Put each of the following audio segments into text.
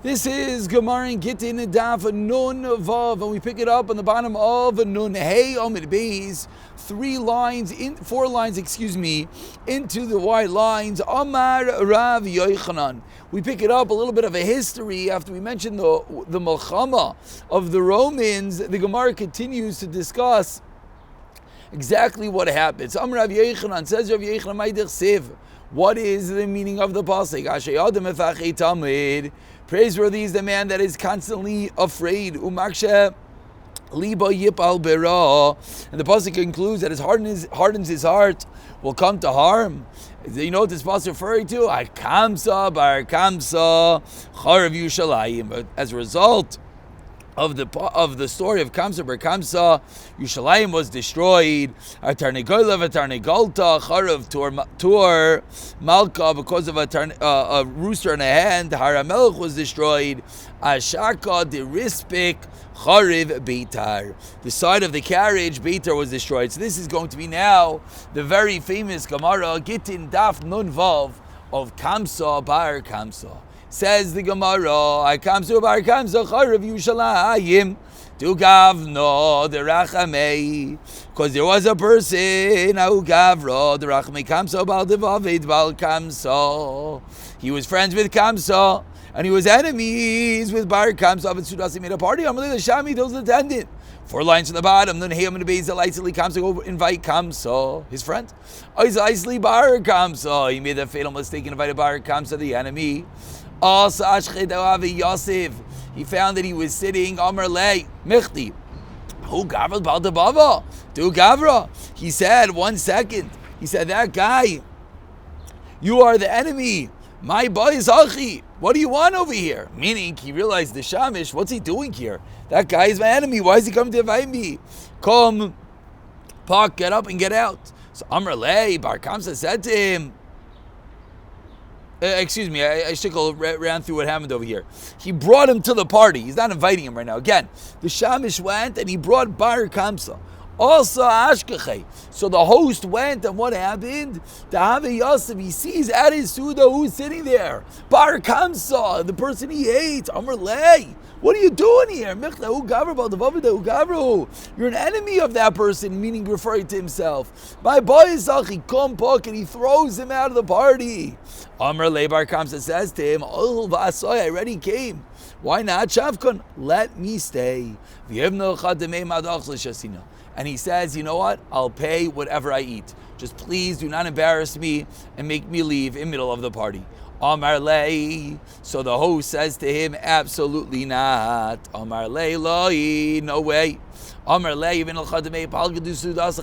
This is Gemara in Gittin Daf Nun Vav, and we pick it up on the bottom of Nun Hey Omid Beis, 4 lines, into the white lines. Amar Rav Yochanan. We pick it up a little bit of a history after we mentioned the Milchama of the Romans. The Gemara continues to discuss exactly what happens. Amar Rav Yochanan, says Rav Yochanan, Ma'idich Siv. What is the meaning of the pasuk? Praiseworthy is the man that is constantly afraid. Umakshe liba yipal bera. And the pasuk concludes that hardens his heart will come to harm. You know what this pasuk is referring to? Kamsa bar kamsa charav Yushalayim. But as a result of the story of Kamsa bar Kamsa, Yushalayim was destroyed. Tarnigola v'tarnigolta charav tur malka, because of a rooster in a hand. Haramelech was destroyed. Ashaka derispik chariv beitar. The side of the carriage beitar was destroyed. So this is going to be now the very famous Gemara Gittin Daf Nun Vav of Kamsa bar Kamsa. Says the Gemara, I Kamsa bar Kamsa charav Yushalayim to Gavno the Rachamei, because there was a person who Gavro the Rachamei Kamsa bal devavid bal Kamsa. He was friends with Kamsa and he was enemies with Bar Kamsa. And Sudasi made a party. Amalei the Shami tells the attendant. 4 lines from the bottom. Then hey, I'm going to be Zalaisli Kamsa, go invite Kamsa, his friend. Oizlaisli Bar Kamsa. He made a fatal mistake and invited Bar Kamsa, the enemy. Also Ashchedavi Yosef. He found that he was sitting Amar Lei Michti. Who Gavra Bal Debava? Do Gavra. He said, 1 second. He said, that guy, you are the enemy. My boy is Achi. What do you want over here? Meaning, he realized the Shamish, what's he doing here? That guy is my enemy. Why is he coming to invite me? Come, Pak, get up and get out. So Amar Lei, Bar Kamsa said to him, I ran through what happened over here. He brought him to the party. He's not inviting him right now. Again, the Shamish went and he brought Bar Kamsa. Also Ashkechei. So the host went, and what happened? The Have Yosef, he sees at his Suda who's sitting there. Bar Kamsa, the person he hates. Amar Lei, what are you doing here? You're an enemy of that person, meaning referring to himself. My boy is Achi, come puck, and he throws him out of the party. Amar Lei, Bar Kamsa says to him, oh, I already came. Why not? Shavkon, let me stay. And he says, you know what? I'll pay whatever I eat. Just please do not embarrass me and make me leave in the middle of the party. Amar Lei. So the host says to him, absolutely not. Amar Lei loi, no way. Amar Lei, even al-chadamei,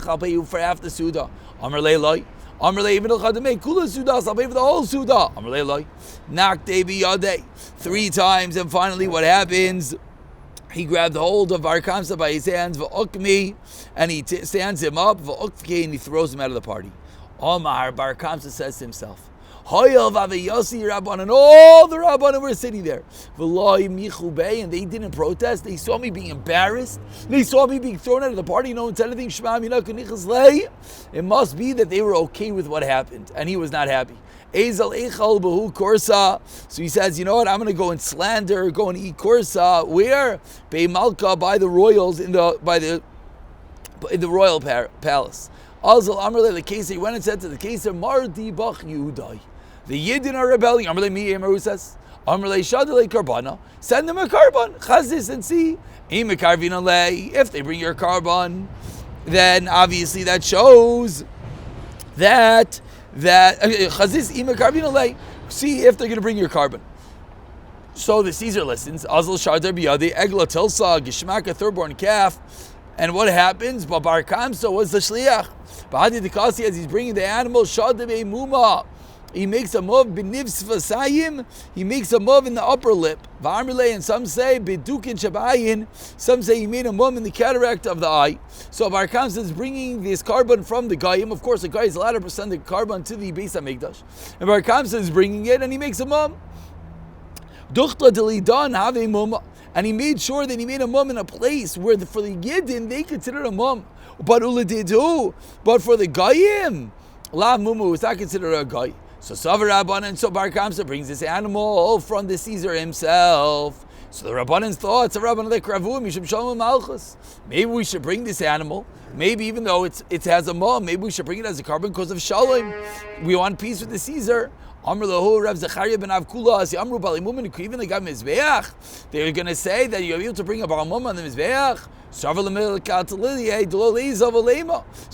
I'll pay you for half the Suda. Amar Lei loi. Amar Lei, even al-chadamei, kula Sudas, I'll pay for the whole Suda. Amar Lei loi. Nakdei biyadei. 3 times, and finally what happens? He grabbed hold of Bar Kamsa by his hands, v'okmi, and he stands him up, v'okki, and he throws him out of the party. Omar, Bar Kamsa says to himself, Hoyel v'aveyosi Rabban, and all the Rabbanim were sitting there. V'loi michubei, and they didn't protest. They saw me being embarrassed. They saw me being thrown out of the party. No one said anything. Shema minaka nichas lei. It must be that they were okay with what happened, and he was not happy. Ezel echal behu korsa. So he says, you know what? I'm going to go and slander, go and eat korsa. Where? Bei Malka, by the royals in the royal palace. Azal Amrle the case. He went and said to the case, Mardi Bach Yehudai. The Yidden are rebelling. Amrle mi Emeru says, Amrle Shadale Karbana. Send them a carbon. Chazis and see. If they bring your carbon, then obviously that shows that Chazis ima carbon alay. See if they're going to bring your carbon. So the Caesar listens. Azal Shardar biyade egla tilsa gishmaka thirdborn calf. And what happens? Bar Kamsa was the shliach. Bahadi Dikasi, as he's bringing the animal, Shadab Muma. He makes a move, Benivs Vasayim, he makes a move in the upper lip. V'amrle, and some say, Bedukin Shabayin, some say he made a move in the cataract of the eye. So Bar Kamsa is bringing this carbon from the Goyim. Of course, the guy is allowed to present the carbon to the Beis HaMikdash. And Bar Kamsa is bringing it, and he makes a move. Duchta Delidan have a mum. And he made sure that he made a mum in a place where for the Gittin, they considered a mum. But for the Goyim, La Mumu is not considered a guy. So Savar Rabbanan, and so Bar Kamsa brings this animal from the Caesar himself. So the Rabbanan's thoughts of Rabbanan like Ravu Mishum Shalom Malchus. Maybe we should bring this animal. Maybe even though it has a mom, maybe we should bring it as a carbon because of Shalom. We want peace with the Caesar. Amr lahu Rav Zechariah ben Avkula as Amru Balimumin even they got Mizbeach. They're going to say that you're able to bring a Baramum on the Mizbeach. So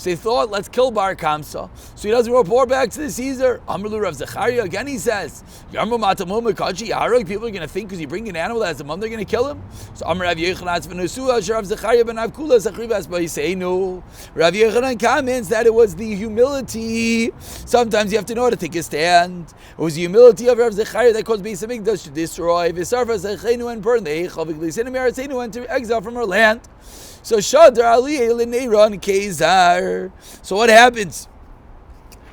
they thought, let's kill Bar Kamsa, so he doesn't report back to the Caesar. Amrlu Rav Zechariah again. He says, people are going to think because you bring an animal that has a mum, they're going to kill him. So Amr Rav Yechanan Rav Zechariah ben Avkula Rav Yechanan comments that it was the humility. Sometimes you have to know how to take a stand. It was the humility of Rav Zechariah that caused Beis Hamikdash to destroy and burn the Eichav went to exile from her land. So Shadar Aliyah L'Neiron Kezar. So what happens?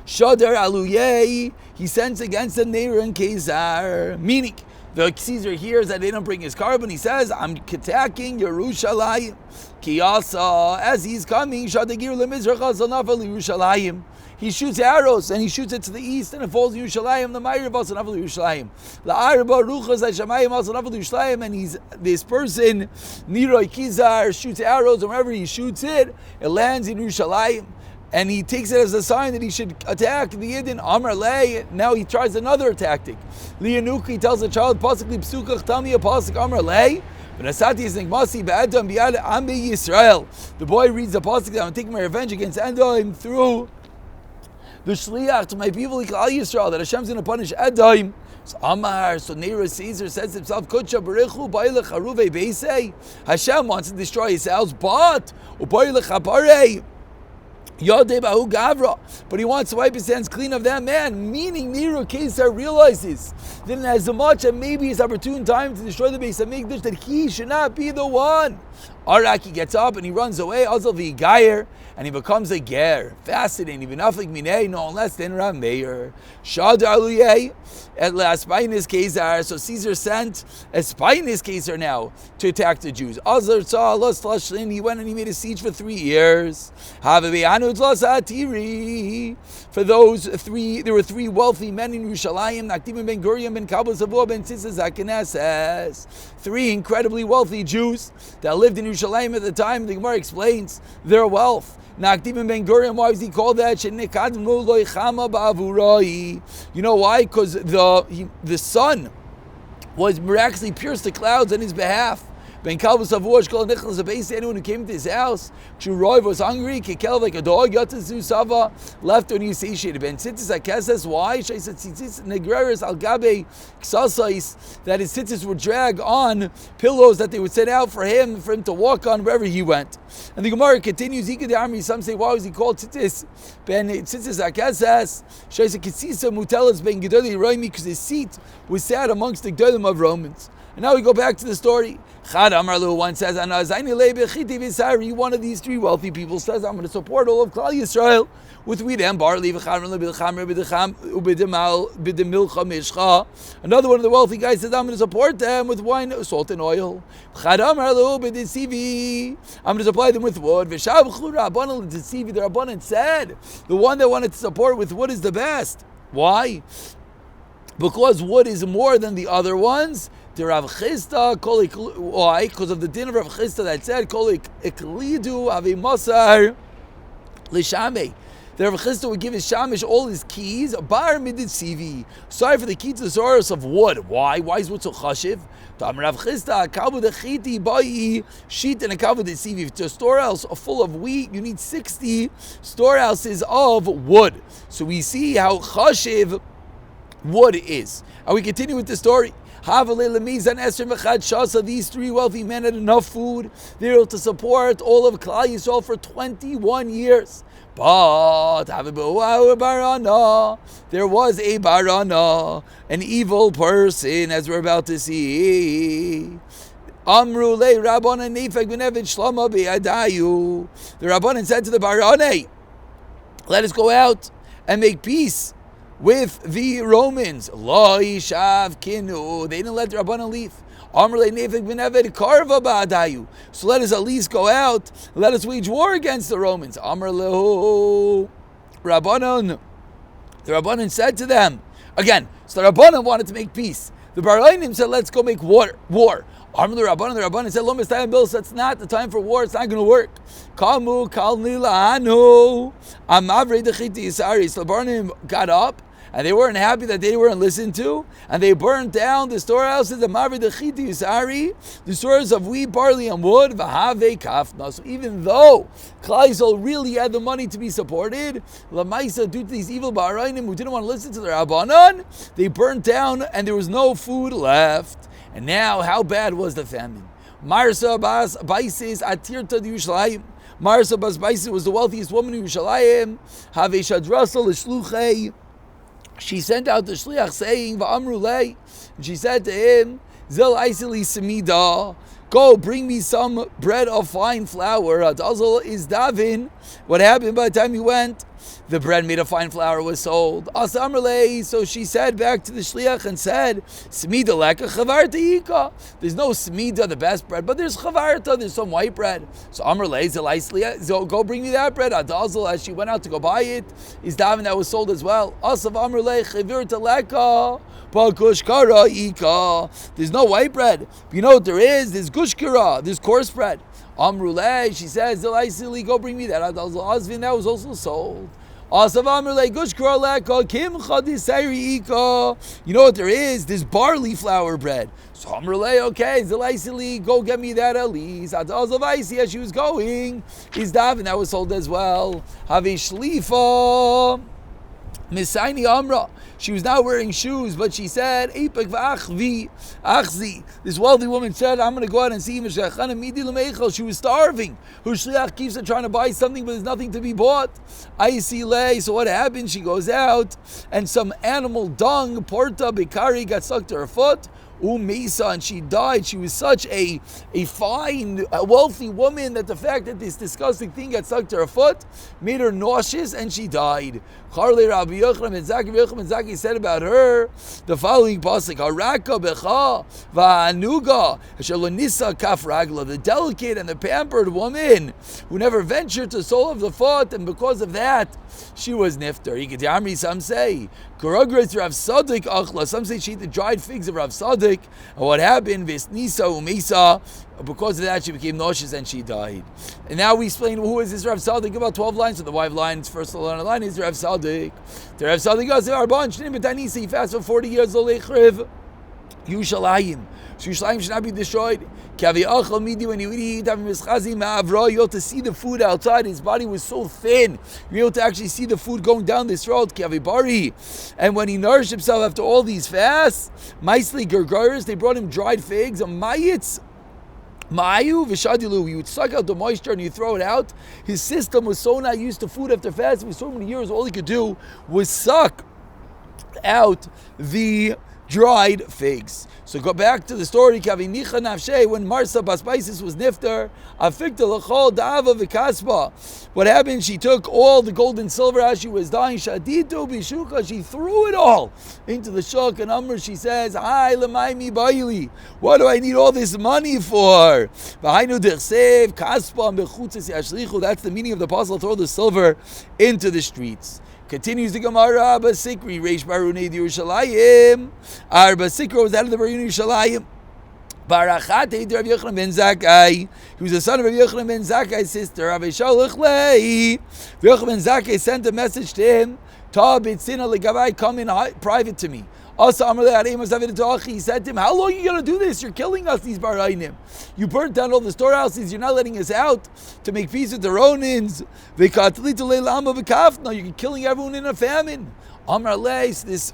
Shadar Aliyah, he sends against the Neiron Kezar. Meaning, the Caesar hears that they don't bring his carbon. He says, I'm attacking Yerushalayim. Kiyasa, as he's coming, Shadagir L'Mizrach Azanafa L'Yerushalayim. He shoots arrows and he shoots it to the east and it falls in Yerushalayim. The Ma'ir Azanafa L'Yerushalayim. La'arba Ruchas Hashamayim Azanafa L'Yerushalayim. And this person, Niroi Kizar, shoots arrows and wherever he shoots it, it lands in Yerushalayim. And he takes it as a sign that he should attack the Yidden. Amar Lei. Now he tries another tactic. Lianuk, he tells the child, Pasuk li psukach, tell me a pasuk. Amar Lei. The boy reads the pasuk that I'm taking my revenge against Edom through the shliach to my people, Klal Yisrael, that Hashem's going to punish Edom. So Amar, so Nero Caesar says to himself, Kutsha Barichu Bailech Haruve Beisei. Hashem wants to destroy his house, but Ubailech Haparei. But he wants to wipe his hands clean of that man, meaning Nero Caesar realizes that as much and maybe his opportune time to destroy the Beis Hamikdash, that he should not be the one. Arak, he gets up and he runs away, Azal v'Gayer, and he becomes a ger. Fascinating, even nothing minei, no less than Rameir. Shad Aluyeh, at last, Spinus Caesar. So Caesar sent a Spinus Caesar now to attack the Jews. Azar saw lost Lashlin, he went and he made a siege for 3 years. For those three, there were 3 wealthy men in Yerushalayim, Nakdim ben Gurion ben Kabul Savua ben Tzitza Zakeneses. 3 incredibly wealthy Jews that lived in Yerushalayim at the time. The Gemara explains their wealth. Nakdim ben Gurion, why was he called that? You know why? Because the sun was miraculously pierced the clouds on his behalf. Ben Kalbus Avush called Nicholas Abase, anyone who came to his house, Churoy was hungry, Kikel like a dog, Yatasu Sava, left when he satiated. Ben Tzitzis Akesses, why? Shaisa Tzitzis Negreris Al Gabe Ksasais, that his tzitzis would drag on pillows that they would set out for him to walk on wherever he went. And the Gemara continues, Ikad Army, some say, why was he called Tzitzis? Ben Tzitzis Akesses, Shaisa Kisisa Mutelis Ben Gedoli Roimi, because his seat was sat amongst the Gedolim of Romans. And now we go back to the story. Chad Amarlu one says, one of these 3 wealthy people says, I'm going to support all of Klal Yisrael with wheat and barley. Another one of the wealthy guys says, I'm going to support them with wine, salt, and oil. I'm going to supply them with wood. The Rabbanan said, the one that wanted to support with wood is the best. Why? Because wood is more than the other ones. The Rav Chisda, why? Because of the din of Rav Chisda that said, Iklidu Ave Masar Lishame. The Rav Chisda would give his shamish all his keys, bar midid sivi. Sorry for the key to the source of wood. Why? Why is wood so chashiv? Tam Rav Chisda, kavu dechiti bai sheet and a kavu de sivi. To a storehouse full of wheat, you need 60 storehouses of wood. So we see how chashiv wood is. And we continue with the story. These 3 wealthy men had enough food. They were able to support all of Klal Yisrael for 21 years. But there was a barana, an evil person, as we're about to see. Amru le Rabbanan nefek b'nevet shlama be'adayu. The Rabbanan said to the barane, let us go out and make peace with the Romans. Lo yishav kinu. They didn't let the Rabbanan leave. So let us at least go out. Let us wage war against the Romans. Amr lehu Rabbanan The Rabbanan said to them, again, so the Rabbanan wanted to make peace. The Barainim said, let's go make war. Arm the Rabbanan said, Lo mistayim bills, that's not the time for war, it's not going to work. Kamu kalni la'anu, amavre dechiti yisari. So the Barainim got up, and they weren't happy that they weren't listened to, and they burned down the storehouses of Mavri Dechiti Yisari, the stores of wheat, barley, and wood, Vahave Kafna. So even though Klal Yisrael really had the money to be supported, Lamaisa, due to these evil Baharainim who didn't want to listen to the Rabbanan, they burned down and there was no food left. And now, how bad was the famine? Marsa Bas Baisis Atirta Yushalayim. Marsa Bas Baisis was the wealthiest woman in Yushalayim. Have Shadrasal Shluchei. She sent out the shliach saying, "Va'amru lei," and she said to him, "Zil aisili semida, go bring me some bread of fine flour." Adazal is davin. What happened by the time he went? The bread made of fine flour was sold. Asa amru lei. So she said back to the shliach and said, "Semida leka chavarta ika." There's no semida, the best bread, but there's chavarta. There's some white bread. So amru lei zil aisili. So go bring me that bread. Adazal, as she went out to go buy it, is davin that was sold as well. Asa amru lei chavarta leka. Gushkara ika. There's no white bread. You know what there is? There's gushkara. There's coarse bread. Amruleh, she says, Delaisili, go bring me that. Azvin, that was also sold. Asav Amruleh, gushkara leka, kim chadisayri ika. You know what there is? There's barley flour bread. So Amruleh, okay, Delaisili, go get me that at least. Azavaisi, as she was going, is davin, that was sold as well. Havi shlifa. Misaini Amra. She was not wearing shoes, but she said, Epek v'achvi, achzi. This wealthy woman said, I'm going to go out and see him. She was starving. Her shliach keeps on trying to buy something, but there's nothing to be bought. Aisi lei. So what happened? She goes out, and some animal dung, porta, bikari, got stuck to her foot. Mesa, and she died. She was such a fine, wealthy woman that the fact that this disgusting thing got stuck to her foot made her nauseous, and she died. Rabbi Yochanan ben Zakkai said about her the following pasuk: Haraka becha va'anuga shalonisa kaf ragla, the delicate and the pampered woman who never ventured to the sole of the foot, and because of that she was nifter. Some say Karagras Rav Sadik achla. Some say she ate the dried figs of Rav Sadik, and what happened? Visnisa umesa. Because of that, she became nauseous and she died. And now we explain who is this Rav Sadik. About 12 lines. So the 5 lines, first line is Rav Sadik. The Rav Sadik goes, he fasted for 40 years. Yushalayim. So Yushalayim should not be destroyed. When you eat, you're able to see the food outside. His body was so thin. You're able to actually see the food going down this road. And when he nourished himself after all these fasts, they brought him dried figs, Ma'ayu v'shadilu, you would suck out the moisture and you throw it out. His system was so not used to food after fasting for so many years, all he could do was suck out the dried figs. So go back to the story, when Marsa Baspaisis was nifter, what happened? She took all the gold and silver as she was dying, she threw it all into the shuk, and Amr, she says, what do I need all this money for? That's the meaning of the apostle, throw the silver into the streets. Continues the Gemara, Arba Sikri, Reish Barunei Yerushalayim. Arba Sikri was out of the Barunei Yerushalayim. Barachate Rav Yochanan ben Zakkai. He was the son of Rav Yochanan ben Zakkai's sister. Rav Shalach Lei. Rav Yochanan ben Zakkai sent a message to him. Ta bitzina legavai, come in private to me. He said to him, how long are you going to do this? You're killing us, these Barainim. You burnt down all the storehouses. You're not letting us out to make peace with the Ronins. You're killing everyone in a famine. Amar Leis, this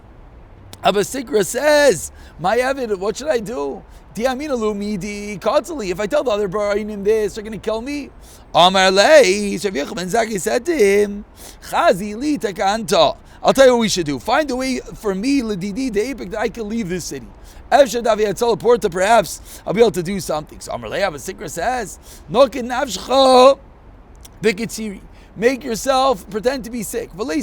Abba Sikra says, my Evid, what should I do? If I tell the other Barainim this, they're going to kill me. Amar Leis, Rav Yochanan ben Zakkai said to him, Chazi li takanta. I'll tell you what we should do. Find a way for me, Ledidi Deipik, that I can leave this city. Porta, perhaps I'll be able to do something. So Amar Le'av, a Sikra says, Nokin Navshcha Bikitziri. make yourself pretend to be sick. Let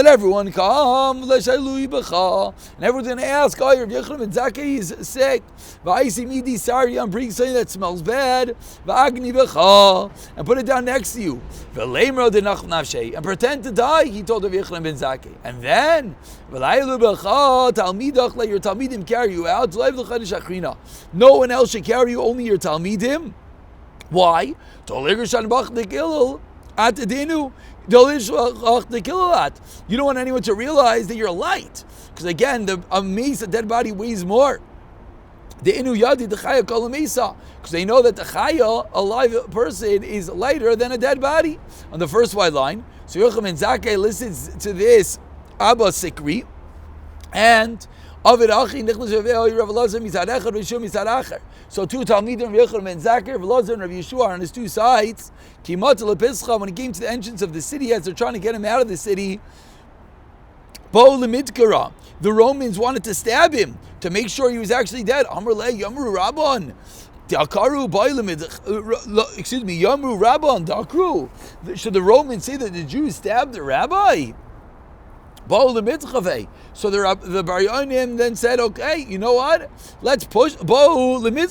everyone come. And everyone's going to ask, oh, Rav Yochanan ben Zakkai is sick. I'm bringing something that smells bad. And put it down next to you. And pretend to die, he told Rav Yochanan ben Zakkai. And then, let your Talmidim carry you out. No one else should carry you, only your Talmidim. Why? You don't want anyone to realize that you're light. Because again, a dead body weighs more. Because they know that the chaya, a live person, is lighter than a dead body. On the first white line, so Yochanan ben Zakkai listens to this Abba Sikri, and so two Talmidim, Rav Yochanan ben Zakkai, Rav Elazar and Rav Yeshua, are on his two sides. When he came to the entrance of the city, as they're trying to get him out of the city, the Romans wanted to stab him to make sure he was actually dead. Yamru Rabban. Yamru Rabban Dakru. Should the Romans say that the Jews stabbed the rabbi? So the Bar Yonim then said, okay, you know what? Let's push Rav Yochanan ben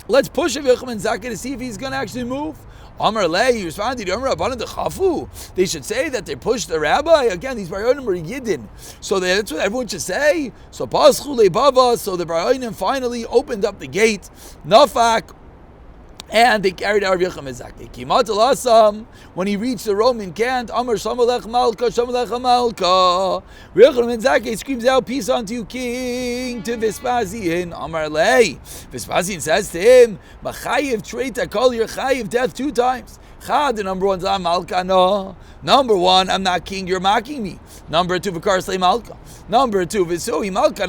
Zakkai to see if he's going to actually move. Amar Lei, he responded, they should say that they pushed the rabbi. Again, these Bar Yonim were Gittin. So that's what everyone should say. So the Bar Yonim finally opened up the gate. Nafak. And they carried out Rav Yochanan ben Zakkai. Kimat al-Asam, when he reached the Roman camp, Amar Shamalech Malka, Shamalech Malka. Rav Yochanan ben Zakkai screams out, peace unto you, king, to Vespasian. Amar Lei. Vespasian says to him, Machayev treita kol, you're chayev death 2 times. Chad, the number 1 is Malka, no. Number 1, I'm not king, you're mocking me. Number 2, V'karsle Malka. Number 2, V'sui Malka,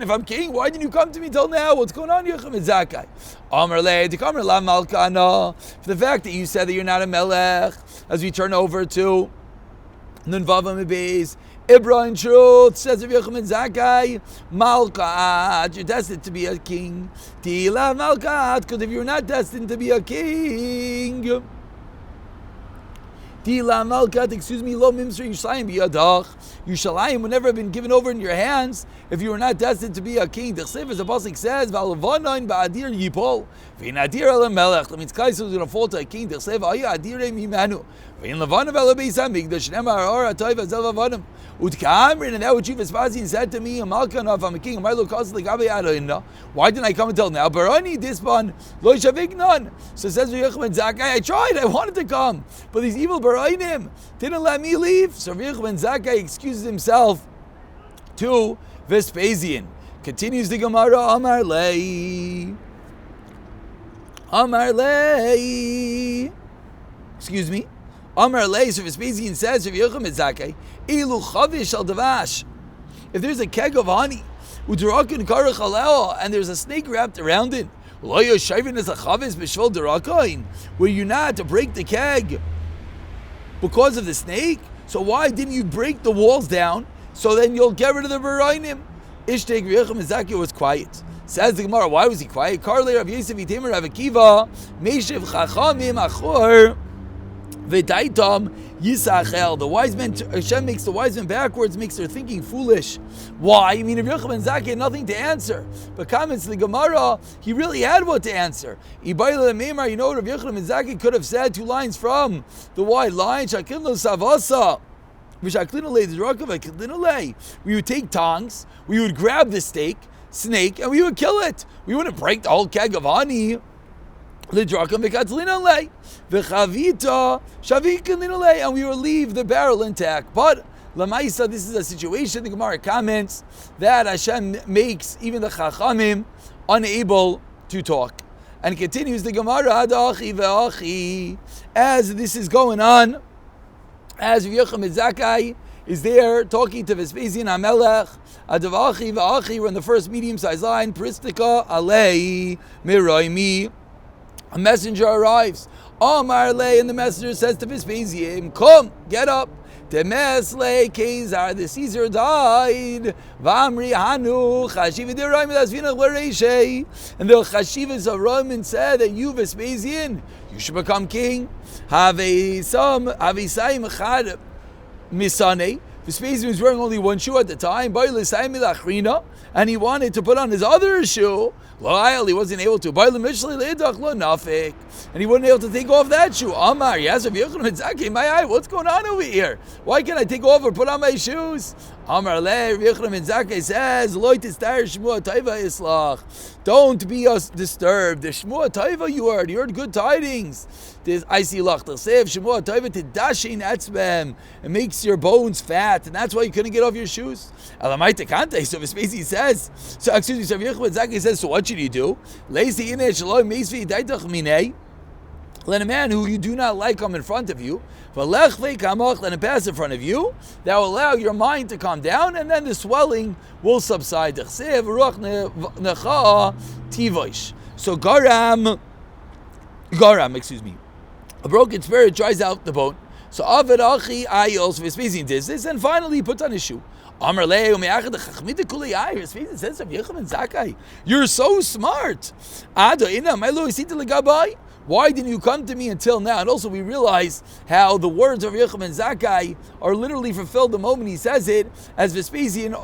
if I'm king, why didn't you come to me till now? What's going on, Yochanan ben Zakkai? Amar Le, Dekamar La Malka, no. For the fact that you said that you're not a melech, as we turn over to Nun Vavam Beis, Ibra in truth, says Rav Yochanan ben Zakkai, Malkat, you're destined to be a king. Tila Malkat, because if you're not destined to be a king, Tila Malkat, Lo Mimsri Yishlayim Biyadach. Yushalayim would never have been given over in your hands if you were not destined to be a king. The Chsiv, as the Pasuk says, V'alavonayin ba'adir yipol. V'inadir el melech. That means Concise was going to fall to a king. The Chsiv, Aya adirem imanu. V'in levanav el beis hamikdash. Nemar or atayv azel lavanim. Utkamrin, and that which Vespasian said to me, Malkanov, I'm a king. Why didn't I come until now? Barani disban lo shavignon. So says Rav Yochanan ben Zakkai, I tried, I wanted to come, but these evil Baranim didn't let me leave. So Rav Yochanan ben Zakkai excuses himself to Vespasian. Continues the Gemara, Amar Lei. Excuse me. Amar Lei, so Vespasian says, Rav Yochanan ben Zakkai, Ilu chavish al davash. If there's a keg of honey, and there's a snake wrapped around it, were you not to break the keg because of the snake? So why didn't you break the walls down so then you'll get rid of the Barainim? Ishtek Rav Yochanan ben Zakkai was quiet. Says the Gemara, why was he quiet? Karle Rav Yosef Itemer Rav Akiva Meshev Chachamim Achor V'daitam Yisachel. The wise men, Hashem makes the wise men backwards, makes their thinking foolish. Why? I mean, if Rav Yochanan ben Zakkai had nothing to answer, but comments the Gemara, he really had what to answer. You know what Rav Yochanan ben Zakkai could have said? 2 lines from the wide line. We would take tongs, we would grab the snake, and we would kill it. We wouldn't break the whole keg of honey. And we will leave the barrel intact. But Lamaisa, this is a situation, the Gemara comments, that Hashem makes even the Chachamim unable to talk. And continues the Gemara, as this is going on, as Rav Yochanan ben Zakkai is there talking to Vespasian HaMelech, we're in the first medium-sized line, Pristika Alei Miroimi. A messenger arrives. Amar Le, and the messenger says to Vespasian, come, get up. Demesle Kezar, the Caesar died. Vamri Hanu Chashiva de Roman Asvinach Lareshe. And the Chashivas of Roman said that you, Vespasian, you should become king. Have some Avisaim Chad Misane. Vespasian was wearing only one shoe at the time, and he wanted to put on his other shoe. He wasn't able to. And he wasn't able to take off that shoe. Amar, yes, my eye, what's going on over here? Why can't I take off or put on my shoes? Amar le, Rav Yochanan ben Zakkai says, don't be disturbed. The Shmua Taiva you heard good tidings. I see lach t'sev Shmua Taiva tidashin etzbem. It makes your bones fat, and that's why you couldn't get off your shoes. Elamaita kante. So Vespasian says, so Rav Yochanan ben Zakkai says, so what should you do? Leisi inei shalom meisvi daitach minei. Let a man who you do not like come in front of you. Let him pass in front of you. That will allow your mind to calm down, and then the swelling will subside. So Garam, a broken spirit dries out the bone. So Avid Achi Ayos Vespasian does this, and finally he puts on his shoe. You're so smart. Why didn't you come to me until now? And also we realize how the words of Rav Yochanan ben Zakkai are literally fulfilled the moment he says it, as Vespasian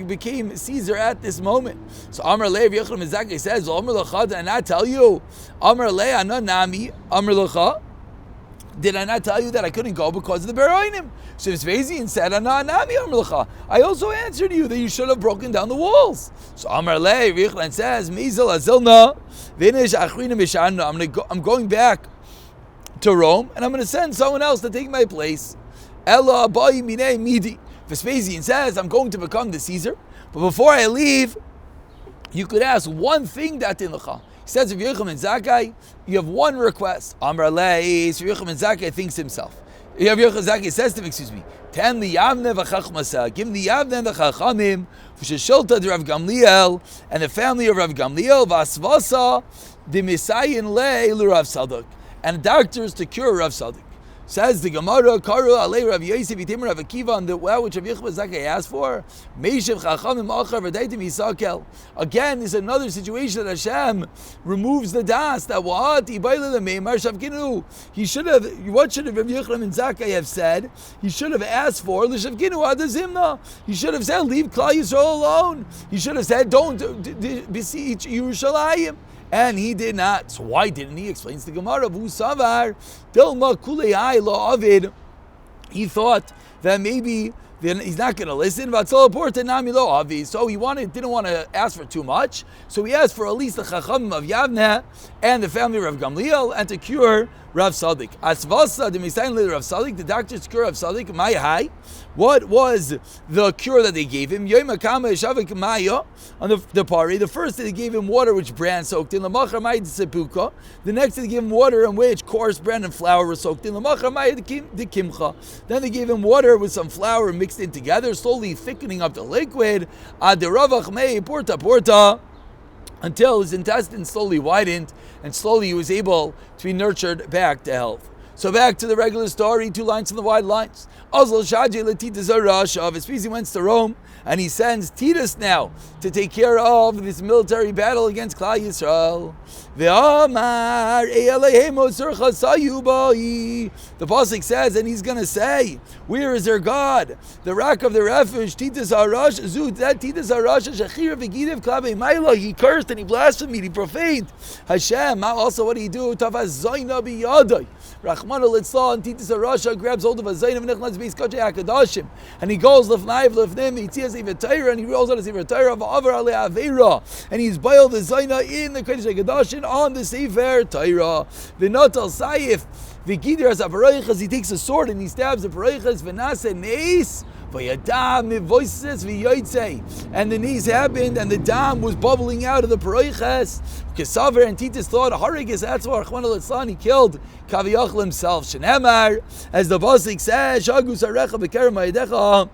became Caesar at this moment. So Amar Le, Rav Yochanan ben Zakkai says, Amar Lecha, did I not tell you? Amar Le, Ananami, Amar Lecha, did I not tell you that I couldn't go because of the Beroinim? So Vespasian said, Ananami, Amar Lecha, I also answered you that you should have broken down the walls. So Amar Le, Rav Yochanan says, Mizal Azilna, I'm going back to Rome, and I'm going to send someone else to take my place. Vespasian says, I'm going to become the Caesar, but before I leave, you could ask one thing that in Lecha. He says, Rav Yochanan ben Zakkai, you have one request. Amar Leis, Rav Yochanan ben Zakkai thinks himself. Rav Yochanan ben Zakkai says to him, Ten li Yavne v'chachmasa, give him the Yavne and the Chachamim, v'sheshilta de Rav Gamliel, and the family of Rav Gamliel, v'asvasa, de Misayin le Rav Sadok, and doctors to cure Rav Sadok. Says the Gemara, Karu alei Rav Yosef Yitim Rav Akiva, on the well which Rav Yochanan ben Zakkai asked for. Meishav Chachamim Achar v'daitim Yisakel. Again, is another situation that Hashem removes the das. That what he should have. What should have Rav Yochanan ben Zakkai have said? He should have asked for L'shavkinu Adazimna. He should have said, leave Klal Yisrael alone. He should have said, don't beseech Yerushalayim. And he did not. So why didn't he? Explains the Gemara. He thought that maybe then he's not going to listen. So he didn't want to ask for too much. So he asked for at least the Chachamim of Yavne and the family of Rav Gamliel, and to cure Rav Sadik. Asvasa the Misayin Rav Sadik, the doctors cure Rav Sadik. Mayhai. What was the cure that they gave him? On the party, the first day they gave him water which bran soaked in. The next day they gave him water in which coarse bran and flour were soaked in. Then they gave him water with some flour mixed in together, slowly thickening up the liquid. Until his intestines slowly widened, and slowly he was able to be nurtured back to health. So back to the regular story, 2 lines from the wide lines. Vespasian went to Rome, and he sends Titus now to take care of this military battle against Klal Yisrael. The Pasuk says, and he's going to say, where is their God? The rock of the refuge, Titus Harash, that Titus Harash, he cursed and he blasphemed, he profaned Hashem. Also, what do you do? Rahman al-Itzlah, and Titus Arasha grabs hold of a Zayn of Nechlan's base Kachay HaKadoshim, and he goes Lefnaiv Lefnim, he sees a Torah, and he rolls out a Sefer Torah of Avar Ale Aveira, and he's boiled the Zayna in the Kodesh HaKadoshim on the Sefer Torah. V'notal Saif, v'gidir as Aparaychas, he takes a sword and he stabs the Aparaychas, v'nase neis, v'yadam voices v'yoytzei, and the knees happened, and the dam was bubbling out of the Aparaychas. Kesaver, and Titus thought, Harigis, that's why Rahman al-Itzlan, he killed Kaviyachal himself. Shenemar, as the Pasuk says, Shagus Arecha B'kerem Ha'edecha,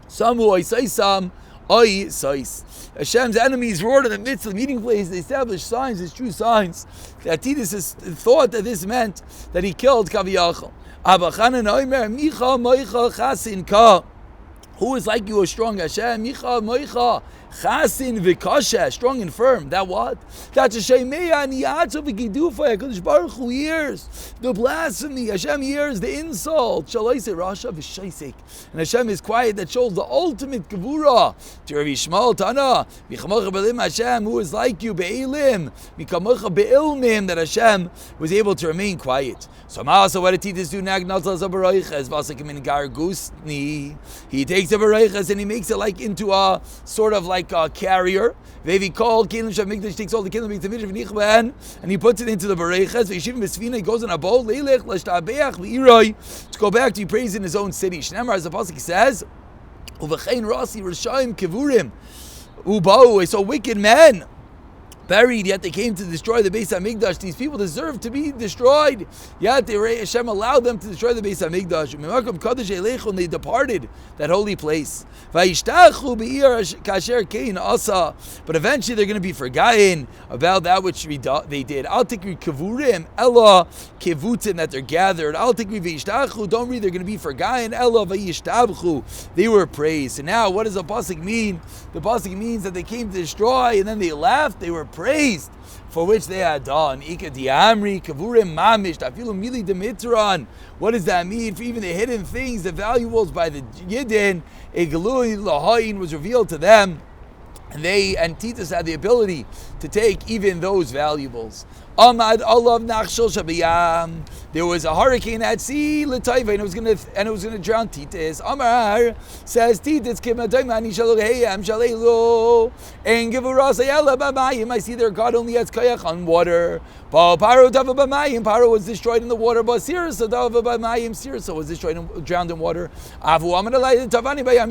Samu Oisaisam, Oisais. Hashem's enemies roared in the midst of the meeting place. They established signs, as true signs, that Titus thought that this meant that he killed Kaviyachal. Abachanan Omer, Micha Moicha Chasin Ka. Who is like you, a strong Hashem? Micha Moicha Chasin Vikasha, strong and firm. That what? That's a Shemeya Niyatzo V'Gidufa. HaKadosh Baruch Hu hears the blasphemy. Hashem hears the insult. Shalaise Rasha V'Shaisek. And Hashem is quiet. That shows the ultimate Gevura. To Rav Yishmael Tana, Michamocha Be'elim Hashem, who is like you, Be'elim, Mikamocha Be'ilmim, that Hashem was able to remain quiet. So Ma'asa, what did Titus do? Nagnatza Zabarayches, Vasakim in Gargusni. He takes a Barayches and he makes it like into a sort of like a carrier. Vevi called Kelim Shamikdash, takes all the Kelim Mikdash and he puts it into the Barayches. Veshivim Besvina, he goes in a boat, Leilech, Lashtabeach, Leiroi, to go back to praise in his own city. Shnemar, as the Pasuk says, Uvachein Rasi, Rishayim, Kevurim, Ubau, so wicked men buried, yet they came to destroy the Beis HaMikdash. These people deserve to be destroyed, yet Hashem allowed them to destroy the Beis HaMikdash. And they departed that holy place. But eventually they're going to be forgotten about that which they did. Al tikri kevurim ella kevutim, that they're gathered. Al tikri v'yishtachu, don't read they're going to be forgotten. Ella v'yishtabchu, they were praised. So now what does the pasuk mean? The pasuk means that they came to destroy and then they left. They were praised for which they had done. Ika diamri kavurim mamish tafilu mili demitran. What does that mean? For even the hidden things, the valuables by the Gittin, a galui lahayin was revealed to them, and Titus had the ability to take even those valuables. Amad Olav Nachshel Shabiyam. There was a hurricane at sea, Lataiva, and it was gonna drown Titus. Amar says Titus Kimadayman Shalogayam Shalelo and Givurasayala Bamayim. I see their God only has kayak on water. Paro Dava Bamayim, Paro was destroyed in the water, but Sirsa Dava Bamayim, Sirsa was destroyed and drowned in water. Avu Amadalai Tavani Bayam,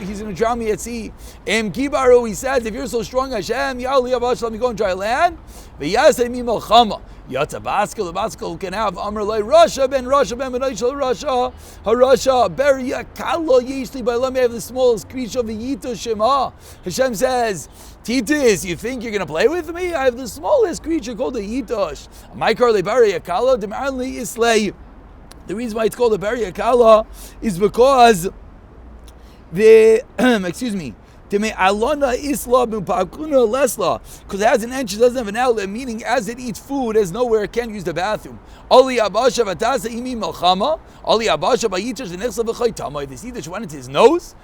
he's gonna drown me at sea. Em Kibaro, he says, if you're so strong, Hashem, Yali Abash, let me go on dry land. But Yasemi Melchama. Yata Baskel, the Baskel can have Amrlai Russia ben Menachel Russia, Harasha, Beria Kalo Yishli, but let me have the smallest creature of the Yito Shema. Hashem says, Titus, you think you're going to play with me? I have the smallest creature called the Yitosh. Maikar Beria Kalo, Demarli Islay. The reason why it's called a Beria Kalo is because excuse me, because it has an entrance, doesn't have an outlet, meaning as it eats food, there's nowhere it can use the bathroom. The Yiddish went into his nose,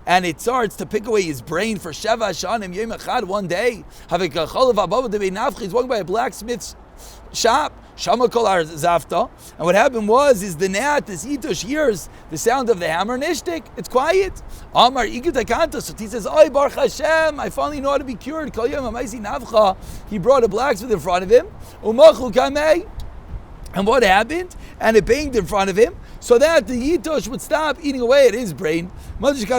and it starts to pick away his brain for Sheva Shanim Yom Echad one day. He's walking by a blacksmith's shop. Shamakol ar Zafta, and what happened is the gnat, this Itosh, hears the sound of the hammer nishtik. It's quiet. Amar Igutakanta, so he says, "Oy Baruch Hashem, I finally know how to be cured." Kol Yom Amaisi Navcha. He brought a blacksmith in front of him. Umachu Kamei, and what happened? And it banged in front of him, so that the Yitosh would stop eating away at his brain. If it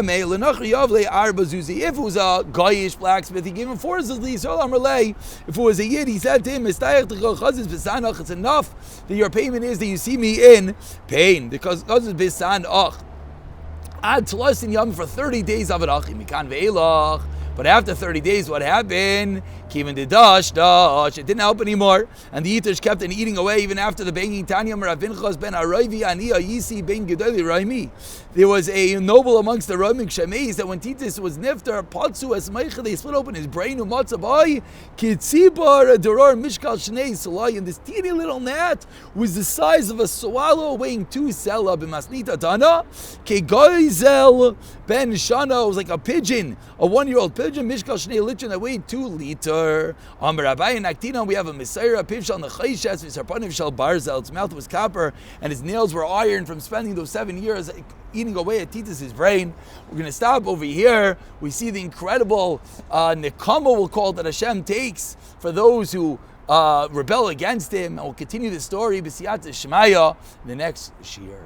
was a Goyish blacksmith, he gave him 4 zizli. If it was a Yid, he said to him, it's enough that your payment is that you see me in pain. Because Ad Tlasin Yom for 30 days of it. But after 30 days, what happened? Came in the dash. It didn't help anymore. And the Yitosh kept on eating away even after the banging. Tanya Rav Pinchas ben Arayvi Aniya Yisi ben Gedali Raimi. There was a noble amongst the Romik Shemeis that when Titus was niftar, Patsu es Meicha, they split open his brain, Umatzabai, Kitzibar, Doror, Mishkal Shnei, Salai, and this teeny little gnat was the size of a swallow weighing 2 sela, B'masnita Tana, Kegoizel ben Shana, was like a pigeon, a 1-year-old pigeon, Mishkal Shnei Lichen, that weighed 2 liter. Amar Rabbi and Aktina, we have a Messiah, Pivshal Nechayshes, Visarpanim Shal Barzel, its mouth was copper, and his nails were iron from spending those 7 years eating away at Titus's brain. We're going to stop over here. We see the incredible nekama, we'll call it, that Hashem takes for those who rebel against him, and we'll continue the story B'siyat Shemaya in the next shiur.